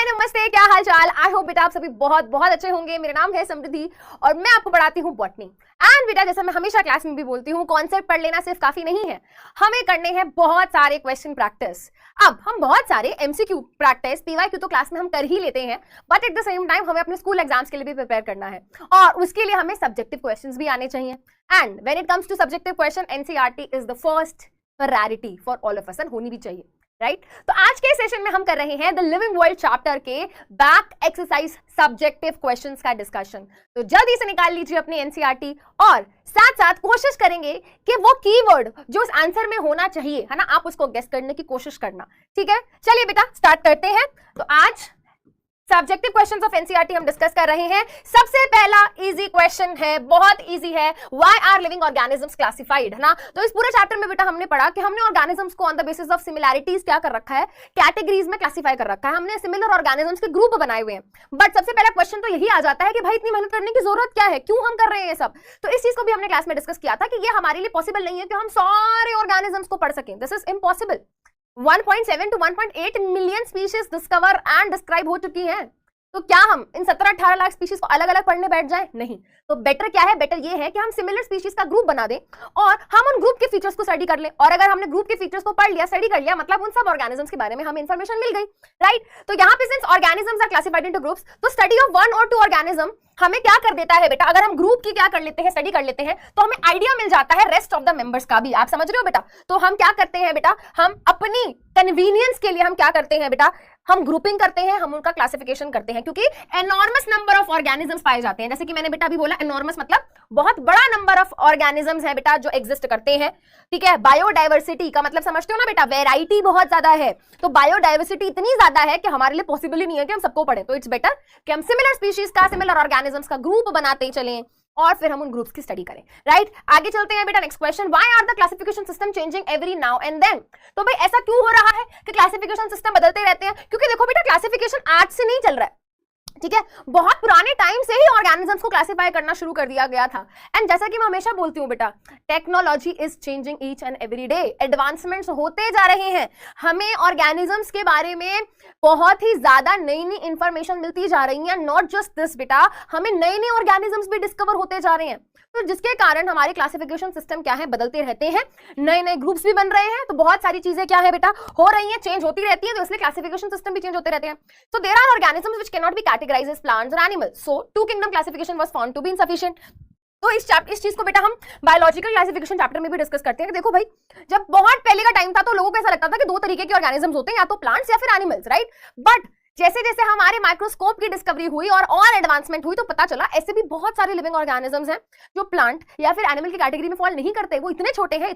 हाय नमस्ते, क्या हाल चाल। आई होप बेटा आप सभी बहुत बहुत अच्छे होंगे। मेरा नाम है समृद्धि और मैं आपको पढ़ाती हूँ बॉटनी। एंड बेटा जैसा मैं हमेशा क्लास में भी बोलती हूँ, कॉन्सेप्ट पढ़ लेना सिर्फ काफी नहीं है, हमें करने हैं बहुत सारे क्वेश्चन प्रैक्टिस। अब हम बहुत सारे एमसीक्यू प्रैक्टिस, पीवाईक्यू तो क्लास में हम कर ही लेते हैं, but at the same time हमें अपने स्कूल एग्जाम्स के लिए भी प्रिपेयर करना है और उसके लिए हमें सब्जेक्टिव क्वेश्चंस भी आने चाहिए। And when it comes to subjective question, NCERT is the first rarity for all of us, होनी भी चाहिए, राइट। तो आज के सेशन में हम कर रहे हैं द लिविंग वर्ल्ड चैप्टर के बैक एक्सरसाइज सब्जेक्टिव क्वेश्चंस का डिस्कशन। तो जल्दी से निकाल लीजिए अपनी एनसीईआरटी और साथ साथ कोशिश करेंगे कि वो कीवर्ड जो उस आंसर में होना चाहिए है ना, आप उसको गेस करने की कोशिश करना, ठीक है। चलिए बेटा स्टार्ट करते हैं। तो आज सब्जेक्टिव क्वेश्चंस ऑफ एनसीईआरटी हम डिस्कस कर रहे हैं। सबसे पहला इजी क्वेश्चन है, बहुत इजी है, why are living organisms classified, है ना। तो इस पूरे चैप्टर में बेटा हमने पढ़ा कि हमने ऑर्गेनिजम्स को on the basis of similarities क्या कर रखा है, कैटेगरीज में क्लासिफाई कर रखा है। हमने सिमिलर ऑर्गेनिजम्स के ग्रुप बनाए हुए हैं। बट सबसे पहला क्वेश्चन तो यही आ जाता है कि भाई इतनी मेहनत करने की जरूरत क्या है, क्यों हम कर रहे हैं ये सब। तो इस चीज को भी हमने क्लास में डिस्कस किया था कि ये हमारे लिए पॉसिबल नहीं है कि हम सारे ऑर्गेनिजम्स को पढ़ सकें। This is impossible. 1.7 to 1.8 million species discover and describe हो चुकी हैं। तो क्या हम इन 17-18 लाख स्पीशीज को अलग अलग पढ़ने बैठ जाएं? नहीं। तो बेटर क्या है, बेटर ये है कि हम सिमिलर स्पीशीज का ग्रुप बना दें और हम उन ग्रुप के फीचर्स को स्टडी कर लें। और अगर हमने ग्रुप के फीचर्स को पढ़ लिया, स्टडी कर लिया, मतलब उन सब ऑर्गेनिजम्स के बारे में हमें इंफॉर्मेशन मिल गई, राइट। तो यहाँ पे since organisms are classified into groups, तो स्टडी ऑफ 1 or 2 ऑर्गेनिज्म हमें क्या कर देता है बेटा, अगर हम ग्रुप की क्या कर लेते हैं, स्टडी कर लेते हैं, तो हमें आइडिया मिल जाता है रेस्ट ऑफ द मेंबर्स का भी। आप समझ रहे हो बेटा। तो हम क्या करते हैं बेटा, हम अपनी कन्वीनियंस के लिए हम क्या करते हैं बेटा, हम ग्रुपिंग करते हैं, हम उनका क्लासिफिकेशन करते हैं, क्योंकि एनॉर्मस नंबर ऑफ ऑर्गेनिजम्स पाए जाते हैं। जैसे कि मैंने बेटा अभी बोला, एनॉर्मस मतलब बहुत बड़ा नंबर ऑफ ऑर्गेनिजम्स है बेटा जो एग्जिस्ट करते हैं, ठीक है। बायोडाइवर्सिटी का मतलब समझते हो ना बेटा, वेराइटी बहुत ज्यादा है। तो बायोडाइवर्सिटी इतनी ज्यादा है कि हमारे लिए पॉसिबल ही नहीं है कि हम सबको पढ़ें। तो इट्स बेटर कि हम सिमिलर स्पीशीज का, सिमिलर ऑर्गेनिजम्स का ग्रुप बनाते चलें और फिर हम उन ग्रुप्स की स्टडी करें, राइट। आगे चलते हैं बेटा, next question, why are the classification system changing every now and then. तो भाई ऐसा क्यों हो रहा है कि क्लासिफिकेशन सिस्टम बदलते रहते हैं? क्योंकि देखो बेटा, क्लासिफिकेशन आज से नहीं चल रहा है, ठीक है। बहुत पुराने टाइम से ही ऑर्गेनिजम्स को क्लासिफाई करना शुरू कर दिया गया था। एंड जैसा कि मैं हमेशा बोलती हूँ बेटा, technology is changing each and every day, advancements होते जा रहे हैं। हमें ऑर्गेनिजम्स के बारे में बहुत ही ज्यादा नई नई इंफॉर्मेशन मिलती जा रही है। नॉट जस्ट दिस बेटा, हमें नए नए ऑर्गेनिजम्स भी डिस्कवर होते जा रहे हैं। तो जिसके कारण हमारे क्लासिफिकेशन सिस्टम क्या है, बदलते रहते हैं, नए नए ग्रुप्स भी बन रहे हैं। तो बहुत सारी चीजें क्या है बेटा, हो रही हैं, चेंज होती रहती है, तो इसलिए क्लासिफिकेशन सिस्टम भी चेंज होते रहते हैं। So there are organisms which cannot be categorized as plants or animals. So two kingdom classification was found to be insufficient. तो इस चीज को बेटा हम बायोलॉजिकल क्लासिफिकेशन चैप्टर में भी डिस्कस करते हैं कि देखो भाई, जब बहुत पहले का टाइम था तो लोगों को ऐसा लगता था कि दो तरीके के ऑर्गेनिजम्स होते हैं, या तो प्लांट्स या फिर एनिमल्स, राइट। बट जैसे जैसे हमारे माइक्रोस्कोप की डिस्कवरी हुई और एडवांसमेंट हुई, तो पता चला ऐसे भी बहुत सारे लिविंग ऑर्गेनिजम्स हैं जो प्लांट या फिर एनिमल की कैटेगरी में फॉल नहीं करते। वो इतने छोटे हैं,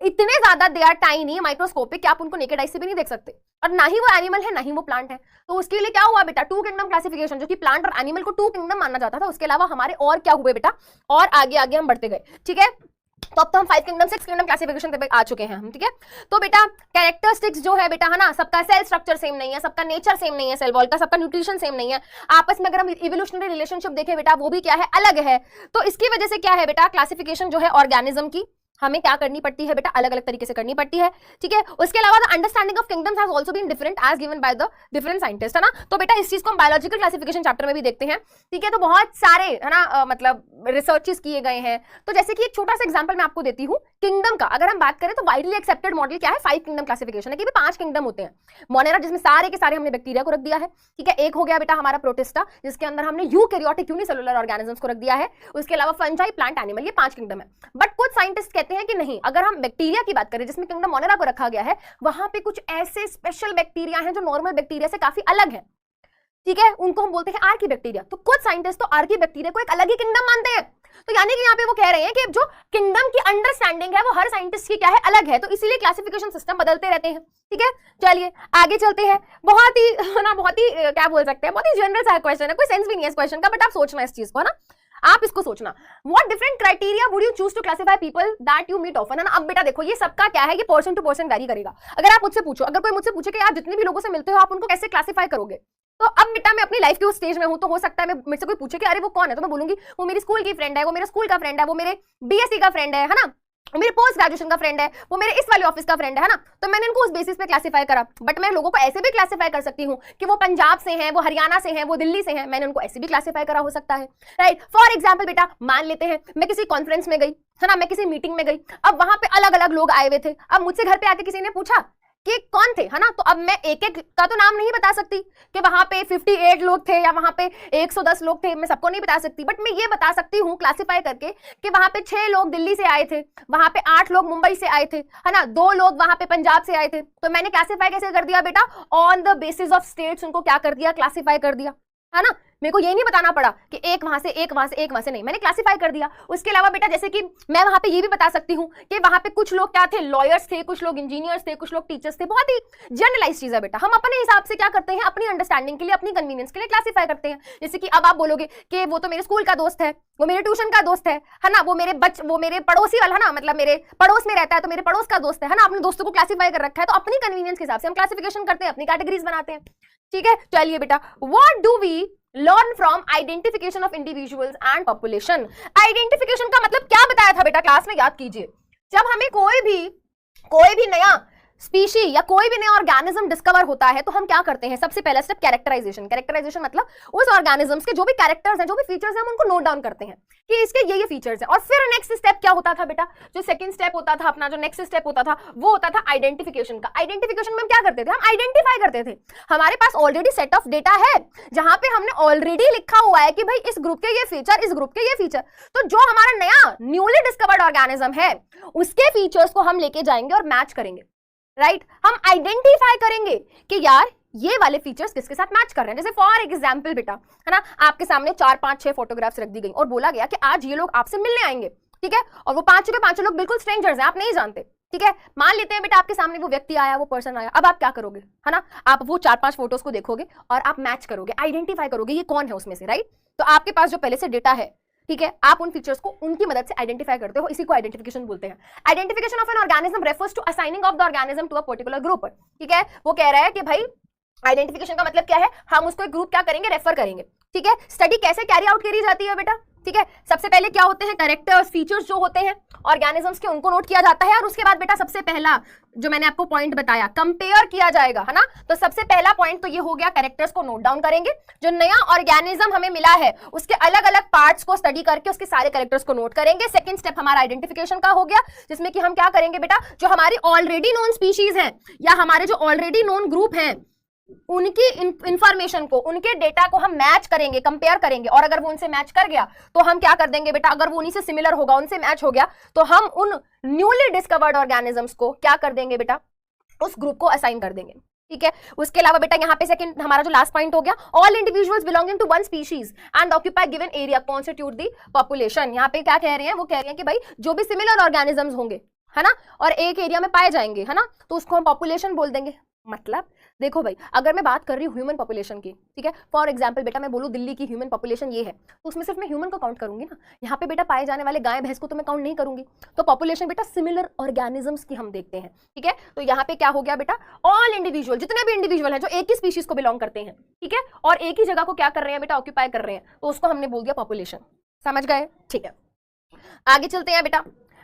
इतने ज्यादा दे आर टाइनी, माइक्रोस्कोपिक, कि आप उनको नेकेड आई से भी नहीं देख सकते, और ना ही वो एनिमल है ना ही वो प्लांट है। तो उसके लिए क्या हुआ बेटा, टू किंगडम क्लासिफिकेशन, जो कि प्लांट और एनिमल को टू किंगडम माना जाता था। उसके अलावा हमारे और क्या हुए बेटा, और आगे आगे हम बढ़ते गए, ठीक है। तो अब तो हम 5 किंगडम 6 किंगडम क्लासिफिकेशन पे आ चुके हैं हम, ठीक है। तो बेटा कैरेक्टरिस्टिक्स जो है बेटा, है ना, सबका सेल स्ट्रक्चर सेम नहीं है, सबका नेचर सेम नहीं है, सेल वॉल का, सबका न्यूट्रिशन सेम नहीं है। आपस में अगर हम इवोल्यूशनरी रिलेशनशिप देखें बेटा, वो भी क्या है, अलग है। तो इसकी वजह से क्या है बेटा, क्लासिफिकेशन जो है ऑर्गेनिज्म की हमें क्या करनी पड़ती है बेटा, अलग अलग तरीके से करनी पड़ती है, ठीक है। उसके अलावा the understanding of kingdoms has also been different as given by the different scientist, है ना। तो बेटा इस चीज को हम बायोलॉजिकल क्लासिफिकेशन चैप्टर में भी देखते हैं, ठीक है। तो बहुत सारे, है ना, मतलब रिसर्चेस किए गए हैं। तो जैसे कि एक छोटा सा एग्जांपल मैं आपको देती हूँ किंगडम का। अगर हम बात करें तो वाइडली एक्सेप्टेड मॉडल क्या है, 5 किंगडम क्लासिफिकेशन है कि 5 किंगडम होते हैं। मोनेरा, जिसमें सारे के सारे हमने बैक्टीरिया को रख दिया है, ठीक है। एक हो गया बेटा हमारा प्रोटिस्टा, जिसके अंदर हमने यूकैरियोटिक यूनिसेलुलर ऑर्गेनिजम्स को रख दिया है। उसके अलावा फंजाई, प्लांट, एनिमल, ये 5 किंगडम है। बट कुछ साइंटिस्ट कहते हैं कि नहीं, अगर हम बैक्टीरिया की बात करें जिसमें किंगडम मोनेरा को रखा गया है, वहां पे कुछ ऐसे स्पेशल बैक्टीरिया हैं जो नॉर्मल बैक्टीरिया से काफी अलग हैं, ठीक है। उनको हम बोलते हैं आर्की बैक्टीरिया। तो कुछ साइंटिस्ट तो आर्की बैक्टीरिया को एक अलग ही किंगडम मानते हैं। तो यानी कि यहाँ पे वो कह रहे हैं कि जो किंगडम की अंडरस्टैंडिंग है वो हर साइंटिस्ट की क्या है, अलग है। तो इसीलिए क्लासिफिकेशन सिस्टम बदलते रहते हैं, ठीक है। चलिए आगे चलते हैं। बहुत ही क्या बोल सकते हैं, बहुत ही जनरल सा क्वेश्चन है, कोई सेंस भी नहीं है इस क्वेश्चन का, बट आप सोचना इस चीज को, है ना, आप इसको सोचना। What different criteria would you choose to classify people that you meet often, है ना। अब बेटा देखो, ये सबका क्या है, ये पर्सन टू पर्सन वैरी करेगा। अगर आप मुझसे पूछो, अगर कोई मुझसे पूछे कि आप जितने भी लोगों से मिलते हो आप उनको कैसे क्लासिफाई करोगे, तो अब बेटा मैं अपनी लाइफ के उस स्टेज में हूं, तो हो सकता है मैं मुझसे कोई पूछे कि अरे वो कौन है, तो मैं बोलूंगी वो मेरी स्कूल की फ्रेंड है, वो मेरे स्कूल का फ्रेंड है, वो मेरे बीएससी का फ्रेंड है ना। मेरे पोस्ट ग्रेजुएशन का फ्रेंड है, वो मेरे इस वाले ऑफिस का फ्रेंड है ना, तो मैंने उनको उस बेसिस पे क्लासिफाई करा। बट मैं लोगों को ऐसे भी क्लासिफाई कर सकती हूँ कि वो पंजाब से हैं, वो हरियाणा से हैं, वो दिल्ली से हैं, मैंने उनको ऐसे भी क्लासिफाई करा हो सकता है, राइट। फॉर एग्जाम्पल बेटा मान लेते हैं मैं किसी कॉन्फ्रेंस में गई है ना, मैं किसी मीटिंग में गई, अब वहां पे अलग अलग लोग आए हुए थे, अब मुझसे घर पे आके किसी ने पूछा कि कौन थे, है ना, तो अब मैं एक एक का तो नाम नहीं बता सकती कि वहां पे 58 लोग थे या वहां पे 110 लोग थे, मैं सबको नहीं बता सकती, बट मैं ये बता सकती हूँ क्लासिफाई करके कि वहां पे 6 लोग दिल्ली से आए थे, वहां पे 8 लोग मुंबई से आए थे, है ना, 2 लोग वहां पे पंजाब से आए थे। तो मैंने क्लासिफाई कैसे कर दिया बेटा, on the basis of states उनको क्या कर दिया, क्लासिफाई कर दिया, है ना। मेरे को ये नहीं बताना पड़ा कि एक वहां से एक वहां से एक वहां से, नहीं, मैंने क्लासिफाई कर दिया। उसके अलावा बेटा जैसे कि मैं वहां पे ये भी बता सकती हूँ कि वहां पे कुछ लोग क्या थे, लॉयर्स थे, कुछ लोग इंजीनियर्स थे, कुछ लोग टीचर्स थे, बहुत ही जनरलाइज चीज है बेटा। हम अपने हिसाब से क्या करते हैं, अपनी अंडरस्टैंडिंग के लिए, अपनी कन्वीनियंस के लिए क्लासिफाई करते हैं। जैसे कि अब आप बोलोगे कि वो तो मेरे स्कूल का दोस्त है, वो मेरे ट्यूशन का दोस्त है ना, वो मेरे पड़ोसी वाला, है ना, मतलब मेरे पड़ोस में रहता है तो मेरे पड़ोस का दोस्त है ना, अपने दोस्तों को क्लासिफाई कर रखा है। तो अपनी कन्वीनियंस के हिसाब से हम क्लासिफिकेशन करते हैं, अपनी कैटेगरीज बनाते हैं, ठीक है। चलिए बेटा, what do we learn from identification of individuals and population. Identification का मतलब क्या बताया था बेटा क्लास में, याद कीजिए। जब हमें कोई भी नया स्पीशी या कोई भी नया ऑर्गेनिज्म डिस्कवर होता है तो हम क्या करते हैं, सबसे पहला स्टेप कैरेक्टराइजेशन। कैरेक्टराइजेशन मतलब उस ऑर्गेनिजम्स के जो भी कैरेक्टर्स हैं, जो भी फीचर्स हैं, हम उनको नोट डाउन करते हैं कि इसके ये फीचर्स हैं। और फिर नेक्स्ट स्टेप क्या होता था बेटा, जो सेकंड स्टेप होता था अपना, जो नेक्स्ट स्टेप होता था वो होता था आइडेंटिफिकेशन का। आइडेंटिफिकेशन में हम क्या करते थे, हम आइडेंटिफाई करते थे। हमारे पास ऑलरेडी सेट ऑफ डेटा है जहां पे हमने ऑलरेडी लिखा हुआ है कि भाई इस ग्रुप के ये फीचर, इस ग्रुप के ये फीचर, तो जो हमारा नया न्यूली डिस्कवर्ड ऑर्गेनिज्म है उसके फीचर्स को हम लेके जाएंगे और मैच करेंगे, राइट। हम आइडेंटिफाई करेंगे कि यार ये वाले फीचर्स किसके साथ मैच कर रहे हैं। जैसे फॉर एग्जांपल बेटा, है ना, आपके सामने 4, 5, 6 फोटोग्राफ्स रख दी गई और बोला गया कि आज ये लोग आपसे मिलने आएंगे, ठीक है, और वो 5 के 5 लोग बिल्कुल स्ट्रेंजर्स हैं, आप नहीं जानते, ठीक है। मान लेते हैं बेटा आपके सामने वो व्यक्ति आया, वो पर्सन आया, अब आप क्या करोगे, है ना, आप वो 4-5 फोटोज को देखोगे और आप मैच करोगे, आइडेंटिफाई करोगे ये कौन है उसमें से, राइट। तो आपके पास जो पहले से डेटा है, ठीक है, आप उन फीचर्स को उनकी मदद से आइडेंटिफाई करते हो, इसी को आइडेंटिफिकेशन बोलते हैं। Identification of an organism refers to assigning of the organism to a particular group, ठीक है। वो कह रहा है कि भाई आइडेंटिफिकेशन का मतलब क्या है, हम उसको एक ग्रुप क्या करेंगे, रेफर करेंगे, ठीक है। स्टडी कैसे कैरी आउट करी जाती है बेटा, ठीक है। सबसे पहले क्या होते हैं, कैरेक्टर्स, फीचर्स जो होते हैं ऑर्गेनिजम्स के, उनको नोट किया जाता है। और उसके बाद बेटा सबसे पहला जो मैंने आपको पॉइंट बताया, कंपेयर किया जाएगा, है ना। तो सबसे पहला पॉइंट तो ये हो गया, कैरेक्टर्स को नोट डाउन करेंगे। जो नया ऑर्गेनिज्म हमें मिला है उसके अलग अलग पार्ट्स को स्टडी करके उसके सारे कैरेक्टर्स को नोट करेंगे। सेकंड स्टेप हमारा आइडेंटिफिकेशन का हो गया, जिसमें कि हम क्या करेंगे बेटा, जो हमारी ऑलरेडी नोन स्पीशीज हैं या हमारे जो ऑलरेडी नोन ग्रुप हैं उनकी इंफॉर्मेशन को, उनके डेटा को हम मैच करेंगे, कंपेयर करेंगे। और अगर वो उनसे मैच कर गया तो हम क्या कर देंगे बेटा, अगर वो उन्हीं से सिमिलर होगा, उनसे मैच हो गया, तो हम उन न्यूली डिस्कवर्ड ऑर्गेनिजम्स को क्या कर देंगे बेटा, उस ग्रुप को असाइन कर देंगे, ठीक है। उसके अलावा बेटा यहाँ पे सेकंड हमारा जो लास्ट पॉइंट हो गया, all individuals belonging to one species and occupy given area constitute the population. यहाँ पे क्या कह रहे हैं, वो कह रहे हैं कि भाई जो भी सिमिलर ऑर्गेनिजम्स होंगे, है ना, और एक एरिया में पाए जाएंगे, है ना, तो उसको हम पॉपुलेशन बोल देंगे। मतलब देखो भाई, अगर मैं बात कर रही हूँ ह्यूमन पॉपुलेशन की, ठीक है, फॉर एग्जांपल बेटा मैं बोलूँ दिल्ली की ह्यूमन पॉपुलेशन ये है, तो उसमें सिर्फ मैं ह्यूमन को काउंट करूंगी ना, यहाँ पे बेटा पाए जाने वाले गाय भैंस को तो मैं काउंट नहीं करूंगी। तो पॉपुलेशन बेटा सिमिलर ऑर्गेनिजम्स की हम देखते हैं, ठीक है। तो यहाँ पे क्या हो गया बेटा, ऑल इंडिविजुअल, जितने भी इंडिविजुअल है जो एक ही स्पीशीज को बिलोंग करते हैं, ठीक है, और एक ही जगह को क्या कर रहे हैं बेटा, ऑक्यूपाई कर रहे हैं, तो उसको हमने बोल दिया पॉपुलेशन। समझ गए, ठीक है। आगे चलते हैं बेटा,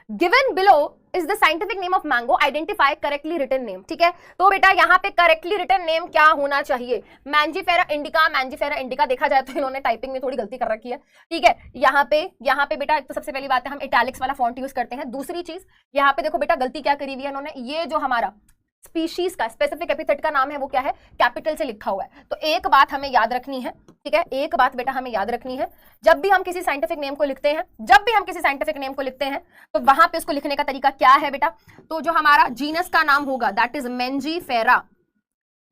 Given below is the scientific name of mango, identify correctly written name, ठीक है। तो बेटा यहाँ पे correctly written name क्या होना चाहिए, मैंजीफेरा इंडिका। मैंजीफेरा इंडिका देखा जाए तो इन्होंने टाइपिंग में थोड़ी गलती कर रखी है, ठीक है। यहाँ पे बेटा तो सबसे पहली बात है हम इटैलिक्स वाला फॉन्ट यूज करते हैं। दूसरी चीज यहाँ पे देखो बेटा गलती क्या करी हुई है इन्होंने, ये जो हमारा स्पीशीज का स्पेसिफिक एपिथेट का नाम है वो क्या है, कैपिटल से लिखा हुआ है। तो एक बात हमें याद रखनी है, ठीक है, एक बात बेटा हमें याद रखनी है, जब भी हम किसी साइंटिफिक नेम को लिखते हैं, तो वहां पे उसको लिखने का तरीका क्या है बेटा, तो जो हमारा जीनस का नाम होगा दैट इज मैंजीफेरा,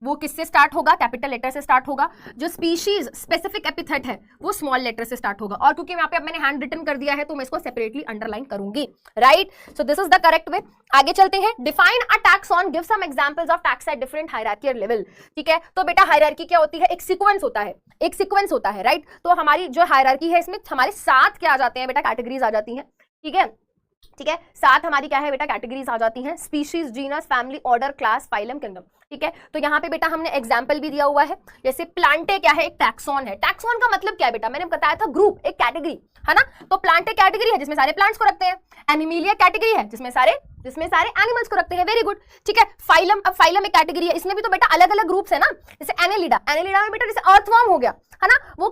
वो किससे स्टार्ट होगा, कैपिटल लेटर से स्टार्ट होगा। जो स्पीशीज स्पेसिफिक एपिथेट है वो स्मॉल लेटर से स्टार्ट होगा। और क्योंकि यहाँ पे अब मैंने हैंड रिटन कर दिया है तो मैं इसको सेपरेटली अंडरलाइन करूंगी, right. So this is the correct way. आगे चलते हैं, define a taxon, give some examples of taxa at different hierarchical level, ठीक है। तो बेटा हायरार्की क्या होती है, एक सीक्वेंस होता है, राइट। तो हमारी जो हायरार्की है इसमें हमारे 7 क्या आ जाते हैं बेटा, कैटेगरीज आ जाती हैं, ठीक है, 7 हमारी क्या है बेटा, कैटेगरीज आ जाती हैं, species, genus, family, order, class, phylum, kingdom. ठीक है, तो यहाँ पे बेटा हमने एग्जाम्पल भी दिया हुआ है, जैसे प्लांटे क्या है, एक टैक्सॉन है। टैक्सॉन का मतलब क्या है बेटा, मैंने बताया था ग्रुप, एक कैटेगरी है ना। तो प्लांटे कैटेगरी है जिसमें सारे प्लांट्स को रखते हैं, एनिमिलिया कैटेगरी है जिसमें सारे एनिमल्स को रखते हैं। वेरी गुड, ठीक है। फाइलम, अब फाइलम एक कैटेगरी है, इसमें भी तो बेटा अलग अलग ग्रुप्स है ना, जैसे एनेलिडा, एनेलिडा में बेटा जैसे अर्थवर्म हो गया है ना, वो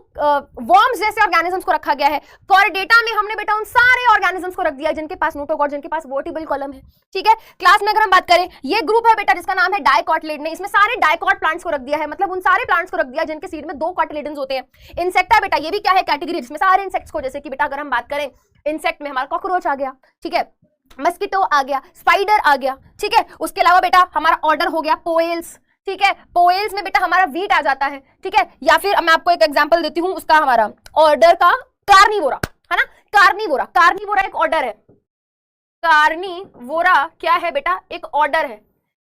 वर्म्स जैसे ऑर्गेनिजम्स को रखा गया है। कॉर्डेटा में हमने बेटा उन सारे ऑर्गेनिजम्स को रख दिया जिनके पास नोटोकॉर्ड, जिनके पास वर्टिबल कॉलम है। ठीक है, क्लास में अगर हम बात करें, ये ग्रुप है बेटा जिसका नाम है डाइकॉटिलेड ने, इसमें सारे डाइकॉट प्लांट्स को रख दिया है, मतलब उन सारे प्लांट्स को रख दिया जिनके सीड में 2 कॉटिलेडन्स होते हैं। इंसेक्टा बेटा ये भी क्या है, कैटेगरी, जिसमें सारे इंसेक्ट्स को, जैसे कि बेटा अगर हम बात करें इंसेक्ट में हमारा कॉकरोच आ गया, ठीक है, मस्कीटो आ गया, स्पाइडर आ गया, ठीक है। उसके अलावा बेटा हमारा ऑर्डर हो गया पोएल्स, ठीक है, पोएल्स में बेटा हमारा वीट आ जाता है, ठीक है। या फिर मैं आपको एक एग्जांपल देती हूं उसका, हमारा ऑर्डर का कार्निवोरा है ना, कार्निवोरा, कार्निवोरा एक ऑर्डर है, कार्निवोरा क्या है बेटा, एक ऑर्डर है।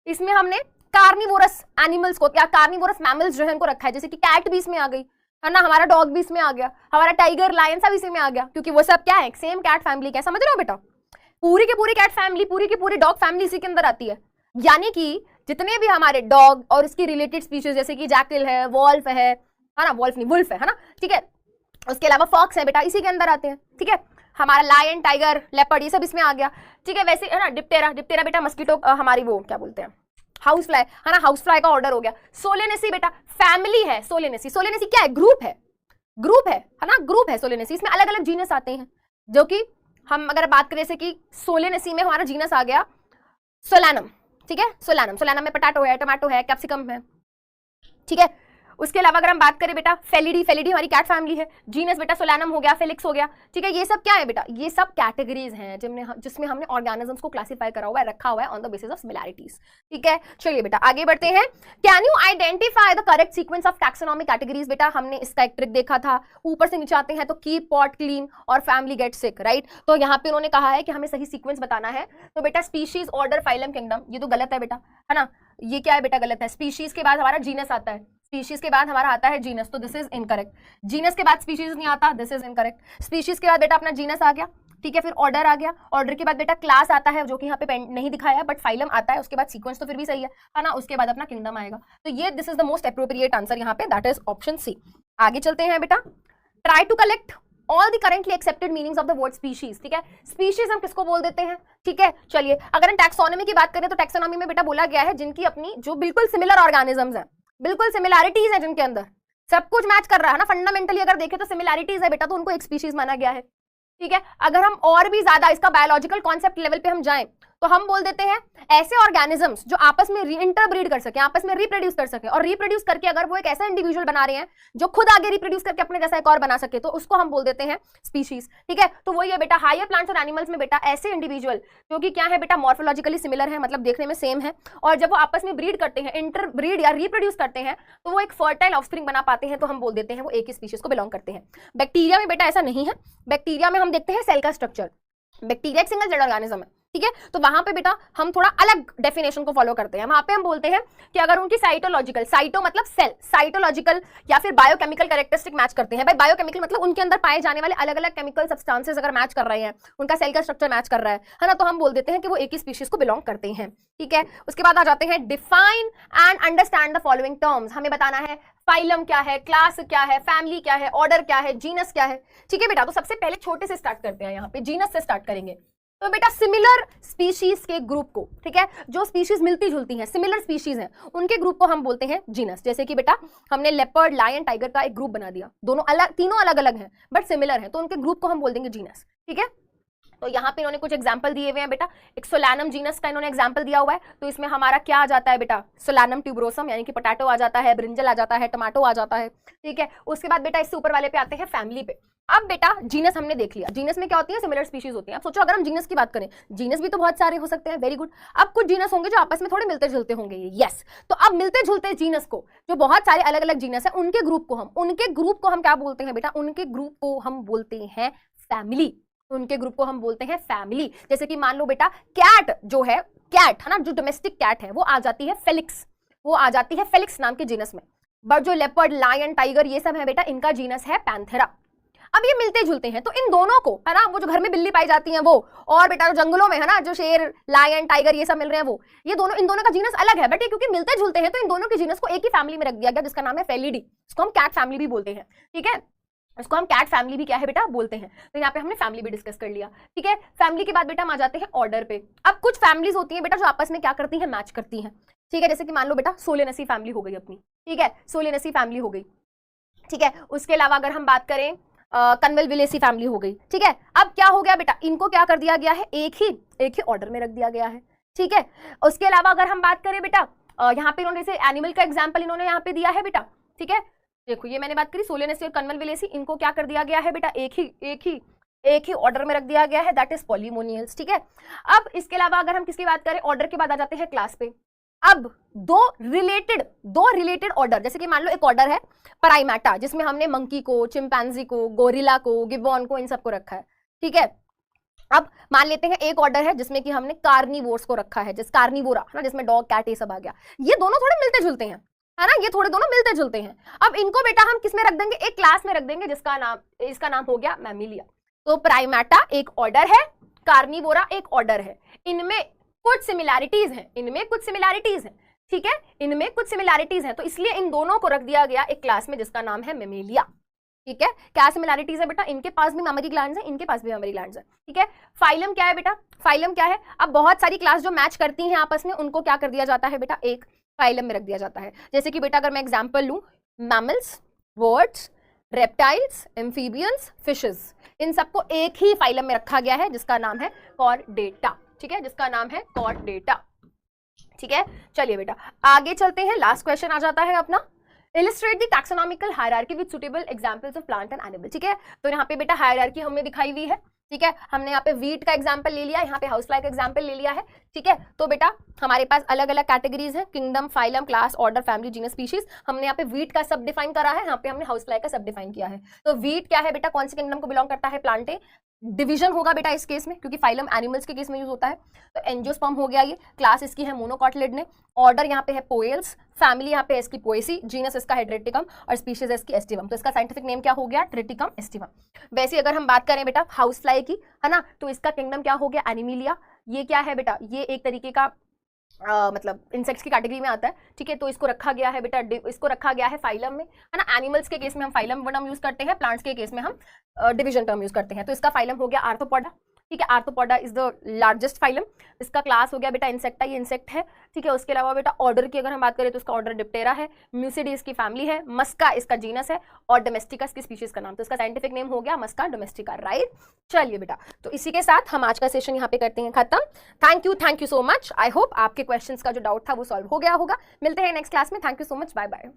इसमें हमने कार्निवोरस एनिमल्स को, क्या कार्निवोरस मैमल्स जो है उनको रखा है, जैसे कि कैट भी इसमें आ गई है ना, हमारा डॉग भी इसमें आ गया, हमारा टाइगर, लायन सब इसी में आ गया, क्योंकि वो सब क्या है, सेम कैट फैमिली का, समझ रहे हो बेटा। पूरी की पूरी कैट फैमिली, पूरी की पूरी डॉग फैमिली इसी के अंदर आती है। यानी कि जितने भी हमारे डॉग और उसकी रिलेटेड स्पीशीज, जैसे कि जैकल है, वॉल्फ है ना, वॉल्फ नहीं वुल्फ है ना, ठीक है, उसके अलावा फॉक्स है बेटा, इसी के अंदर आते हैं। ठीक है, हमारा लायन, टाइगर, लेपर्ड ये सब इसमें आ गया। ठीक है, वैसे है ना डिप्टेरा, डिप्टेरा बेटा मस्कीटो, हमारी वो क्या बोलते हैं, हाउस फ्लाई है ना, हाउस फ्लाई का ऑर्डर हो गया। सोलेनेसी बेटा फैमिली है, सोलेनेसी, सोलेनेसी क्या है, ग्रुप है, ग्रुप है ना, ग्रुप है सोलेनेसी। इसमें अलग अलग जीनस आते हैं, जो कि हम अगर बात करें, जैसे कि सोलेनेसी में हमारा जीनस आ गया सोलानम, ठीक है, सोलानम, सोलानम में पोटैटो है, टमाटो है, कैप्सिकम है, ठीक है। उसके अलावा अगर हम बात करें बेटा फेलिडी, फेलिडी हमारी कैट फैमिली है, जीनस बेटा सोलानम हो गया, फेलिक्स हो गया, ठीक है। ये सब क्या है बेटा, ये सब कैटेगरीज हैं जिसमें हमने ऑर्गेनिजम्स को क्लासिफाई करा हुआ है, रखा हुआ है on the basis of similarities. ठीक है, चलिए बेटा आगे बढ़ते हैं। Can you identify the correct sequence of taxonomic categories? बेटा हमने इसका एक ट्रिक देखा था, ऊपर से नीचे आते हैं तो कीप पॉट क्लीन और फैमिली गेट सिक, राइट। तो यहाँ पे उन्होंने कहा है कि हमें सही सीक्वेंस बताना है। तो बेटा स्पीशीज, ऑर्डर, फाइलम, किंगडम, ये तो गलत है बेटा, है ना, ये क्या है बेटा, गलत है। स्पीशीज के बाद हमारा जीनस आता है, स्पीशीज के बाद हमारा आता है जीनस, तो दिस इज इनकरेक्ट। जीनस के बाद स्पीशीज नहीं आता, दिस इज इनकरेक्ट। स्पीशीज के बाद बेटा अपना जीनस आ गया, ठीक है, फिर ऑर्डर आ गया, ऑर्डर के बाद बेटा क्लास आता है, जो कि यहाँ पे नहीं दिखाया है, बट फाइलम आता है, उसके बाद सीक्वेंस तो फिर भी सही है ना, उसके बाद अपना किंगडम आएगा। तो ये this is the most appropriate answer यहाँ पे, दैट इज ऑप्शन सी। आगे चलते हैं बेटा, try to collect all the currently accepted meanings of the word species. ठीक है, स्पीशीज हम किसको बोल देते हैं, ठीक है। चलिए अगर हम टैक्सोनॉमी की बात करें, तो टैक्सोनॉमी में बेटा बोला गया है जिनकी अपनी जो बिल्कुल सिमिलर ऑर्गेनिजम्स हैं, बिल्कुल सिमिलैरिटीज है, जिनके अंदर सब कुछ मैच कर रहा है ना, फंडामेंटली अगर देखें तो सिमिलैरिटीज है बेटा, तो उनको एक स्पीशीज माना गया है। ठीक है, अगर हम और भी ज्यादा इसका बायोलॉजिकल कॉन्सेप्ट लेवल पे हम जाएं, तो हम बोल देते हैं ऐसे ऑर्गेनिजम्स जो आपस में इंटरब्रीड कर सके, आपस में रिप्रोड्यूस कर सके, और रिप्रोड्यूस करके अगर वो एक ऐसा इंडिविजुअल बना रहे हैं जो खुद आगे रिप्रोड्यूस करके अपने जैसा एक और बना सके, तो उसको हम बोल देते हैं स्पीशीज। ठीक है, तो वही है बेटा, हायर प्लांट्स और एनिमल्स में बेटा ऐसे इंडिविजुअल जो कि क्या है बेटा, मॉर्फोलॉजिकली सिमिलर है, मतलब देखने में सेम है, और जब वो आपस में ब्रीड करते हैं, इंटरब्रीड या रिप्रोड्यूस करते हैं, तो वो एक फर्टाइल ऑफस्प्रिंग बना पाते हैं, तो हम बोल देते हैं वो एक ही स्पीशीज को बिलोंग करते हैं। बैक्टीरिया में बेटा ऐसा नहीं है, बैक्टीरिया में हम देखते हैं सेल का स्ट्रक्चर, बैक्टीरिया एक सिंगल सेल ऑर्गेनिज्म है। ठीक है, तो वहां पे बेटा हम थोड़ा अलग डेफिनेशन को फॉलो करते हैं। वहां पे हम बोलते हैं कि अगर उनकी साइटोलॉजिकल, साइटो मतलब सेल, साइटोलॉजिकल या फिर बायोकेमिकल कैरेक्टरिस्टिक मैच करते हैं। भाई बायोकेमिकल मतलब उनके अंदर पाए जाने वाले अलग अलग केमिकल सब्सटेंसेस अगर मैच कर रहे हैं, उनका सेल का स्ट्रक्चर मैच कर रहा है ना, तो हम बोल देते हैं कि वो एक ही स्पीशीज को बिलोंग करते हैं। ठीक है, उसके बाद आ जाते हैं define and understand the following terms. हमें बताना है फाइलम क्या है, क्लास क्या है, फैमिली क्या है, ऑर्डर क्या है, जीनस क्या है। ठीक है बेटा, तो सबसे पहले छोटे से स्टार्ट करते हैं, यहाँ पे जीनस से स्टार्ट करेंगे। तो बेटा सिमिलर स्पीशीज के ग्रुप को, ठीक है, जो स्पीशीज मिलती जुलती हैं, सिमिलर स्पीशीज हैं, उनके ग्रुप को हम बोलते हैं जीनस। जैसे कि बेटा हमने लेपर्ड, लायन, टाइगर का एक ग्रुप बना दिया, दोनों अलग, तीनों अलग अलग हैं बट सिमिलर हैं, तो उनके ग्रुप को हम बोल देंगे जीनस। ठीक है, तो यहाँ पे इन्होंने कुछ एग्जाम्पल दिए हुए हैं बेटा, एक सोलानम जीनस का इन्होंने एग्जाम्पल दिया हुआ है, तो इसमें हमारा क्या आ जाता है बेटा, सोलानम ट्यूबरोसम, यानी कि पोटैटो आ जाता है, ब्रिंजल आ जाता है, टमाटो आ जाता है। ठीक है, उसके बाद बेटा इससे ऊपर वाले पे आते हैं फैमिली पे। अब बेटा जीनस हमने देख लिया, जीनस में क्या होती है, सिमिलर स्पीशीज होती हैं। अब सोचो अगर हम जीनस की बात करें, जीनस भी तो बहुत सारे हो सकते हैं, वेरी गुड। अब कुछ जीनस होंगे जो आपस में थोड़े मिलते जुलते होंगे, यस। तो अब मिलते जुलते जीनस को, जो बहुत सारे अलग अलग जीनस है, उनके ग्रुप को हम क्या बोलते हैं बेटा, उनके ग्रुप को हम बोलते हैं फैमिली, उनके ग्रुप को हम बोलते हैं फैमिली। जैसे कि मान लो बेटा कैट जो है, कैट है ना, जो डोमेस्टिक कैट है, वो आ जाती है फेलिक्स, वो आ जाती है फेलिक्स नाम के जीनस में। बट जो लेपर्ड, लायन, टाइगर ये सब है बेटा, इनका जीनस है पैंथेरा। अब ये मिलते जुलते हैं, तो इन दोनों को, है ना, वो जो घर में बिल्ली पाई जाती है वो, और बेटा जो जंगलों में है ना जो शेर, लायन, टाइगर ये सब मिल रहे हैं वो, ये दोनों, इन दोनों का जीनस अलग है, बट ये क्योंकि मिलते जुलते हैं तो इन दोनों के जीनस को एक ही फैमिली में रख दिया गया जिसका नाम है फेलिडी। इसको हम कैट फैमिली भी बोलते हैं, ठीक है, इसको हम कैट फैमिली भी क्या है बेटा बोलते हैं। तो यहाँ पे हमने फैमिली भी डिस्कस कर लिया, ठीक है। फैमिली के बाद बेटा हम आ जाते हैं ऑर्डर पे। अब कुछ फैमिलीज होती हैं बेटा जो आपस में क्या करती हैं, मैच करती हैं, ठीक है। जैसे कि मान लो बेटा सोलेनेसी फैमिली हो गई अपनी, ठीक है, सोलेनेसी फैमिली हो गई, ठीक है। उसके अलावा अगर हम बात करें कन्वलविलेसी फैमिली हो गई, ठीक है। अब क्या हो गया बेटा, इनको क्या कर दिया गया है, एक ही ऑर्डर में रख दिया गया है, ठीक है। उसके अलावा अगर हम बात करें बेटा यहाँ पे इन्होंने जैसे एनिमल का एग्जाम्पल इन्होंने यहाँ पे दिया है बेटा, ठीक है। देखो ये मैंने बात करी सोलेनेसी और कन्वलविलेसी, इनको क्या कर दिया गया है बेटा, एक ही ऑर्डर में रख दिया गया है, दैट इज पॉलीमोनियल्स, ठीक है। अब इसके अलावा अगर हम किसकी बात करें, ऑर्डर के बाद आ जाते हैं क्लास पे। अब दो रिलेटेड ऑर्डर, जैसे कि मान लो एक ऑर्डर है प्राइमेटा जिसमें हमने मंकी को, चिंपैंजी को, गोरिल्ला को, गिब्बॉन को, इन सबको रखा है, ठीक है। अब मान लेते हैं एक ऑर्डर है जिसमें कि हमने कार्निवोर्स को रखा है, जिस कार्निवोरा है ना, जिसमें डॉग, कैट ये सब आ गया। ये दोनों थोड़े मिलते जुलते हैं, है ना, ये थोड़े दोनों मिलते जुलते हैं। अब इनको बेटा हम किस में रख देंगे, एक क्लास में रख देंगे जिसका नाम, इसका नाम हो गया मैमिलिया। तो प्राइमेटा एक ऑर्डर है, कार्निवोरा एक ऑर्डर है, इनमें कुछ सिमिलैरिटीज हैं, ठीक है, इनमें कुछ सिमिलैरिटीज हैं, तो इसलिए इन दोनों को रख दिया गया एक क्लास में जिसका नाम है मैमिलिया, ठीक है। क्या सिमिलैरिटीज है बेटा, इनके पास भी मैमरी ग्लैंड्स हैं, इनके पास भी मैमरी ग्लैंड्स हैं, ठीक है। फाइलम क्या है बेटा, फाइलम क्या है, अब बहुत सारी क्लास जो मैच करती हैं आपस में उनको क्या कर दिया जाता है बेटा, एक फाइलम में रख दिया जाता है। जैसे कि बेटा अगर मैं एग्जांपल लूं, mammals, birds, reptiles, amphibians, fishes, इन सबको एक ही फाइलम में रखा गया है जिसका नाम है कॉर्डेटा, ठीक है, जिसका नाम है कॉर्डेटा, ठीक है। चलिए बेटा आगे चलते हैं, लास्ट क्वेश्चन आ जाता है अपना, illustrate the taxonomical hierarchy with suitable examples of plant and animal, ठीक है। तो यहाँ पे बेटा हायरार्की हमने दिखाई हुई है, ठीक है। हमने यहाँ पे वीट का एग्जांपल ले लिया, यहाँ पे हाउस फ्लाई का एग्जांपल ले लिया है, ठीक है। तो बेटा हमारे पास अलग अलग कैटेगरीज हैं, kingdom, phylum, class, order, family, genus, species. हमने यहाँ पे वीट का सब डिफाइन करा है, यहाँ पे हमने हाउस फ्लाई का सब डिफाइन किया है। तो वीट क्या है बेटा, कौन से किंगडम को बिलोंग करता है, प्लांटे, डिवीजन होगा बेटा इस केस में क्योंकि फाइलम एनिमल्स के केस में यूज होता है। तो एंजियोस्पर्म हो गया ये, क्लास इसकी है मोनोकॉटिलिडने, ऑर्डर यहाँ पे है पोएल्स, फैमिली यहाँ पे इसकी पोएसी, जीनस इसका है ट्रिटिकम और स्पीशीज इसकी एस्टिवम। तो इसका साइंटिफिक नेम क्या हो गया, ट्रिटिकम एस्टिवम। वैसे अगर हम बात करें बेटा हाउस फ्लाई की, है ना, तो इसका किंगडम क्या हो गया, एनिमिलिया। ये क्या है बेटा, ये एक तरीके का मतलब इंसेक्ट्स की कैटेगरी में आता है, ठीक है। तो इसको रखा गया है बेटा, इसको रखा गया है फाइलम में, है ना। एनिमल्स के केस में हम फाइलम टर्म यूज करते हैं, प्लांट्स के केस में हम डिवीजन टर्म यूज करते हैं। तो इसका फाइलम हो गया आर्थ्रोपोडा, ठीक है, arthropoda is the largest phylum. इसका क्लास हो गया बेटा इंसेक्टा, ये इंसेक्ट है, ठीक है। उसके अलावा बेटा ऑर्डर की अगर हम बात करें तो इसका ऑर्डर डिप्टेरा है, म्यूसिडी इसकी फैमिली है, मस्का इसका जीनस है और डोमेस्टिकस की स्पीशीज का नाम। तो इसका साइंटिफिक नेम हो गया मस्का डोमेस्टिका, राइट। चलिए बेटा तो इसी के साथ हम आज का सेशन यहाँ पे करते हैं खत्म। Thank you so much. I hope आपके क्वेश्चंस का जो डाउट था वो सॉल्व हो गया होगा। मिलते हैं नेक्स्ट क्लास में। Thank you so much, bye bye.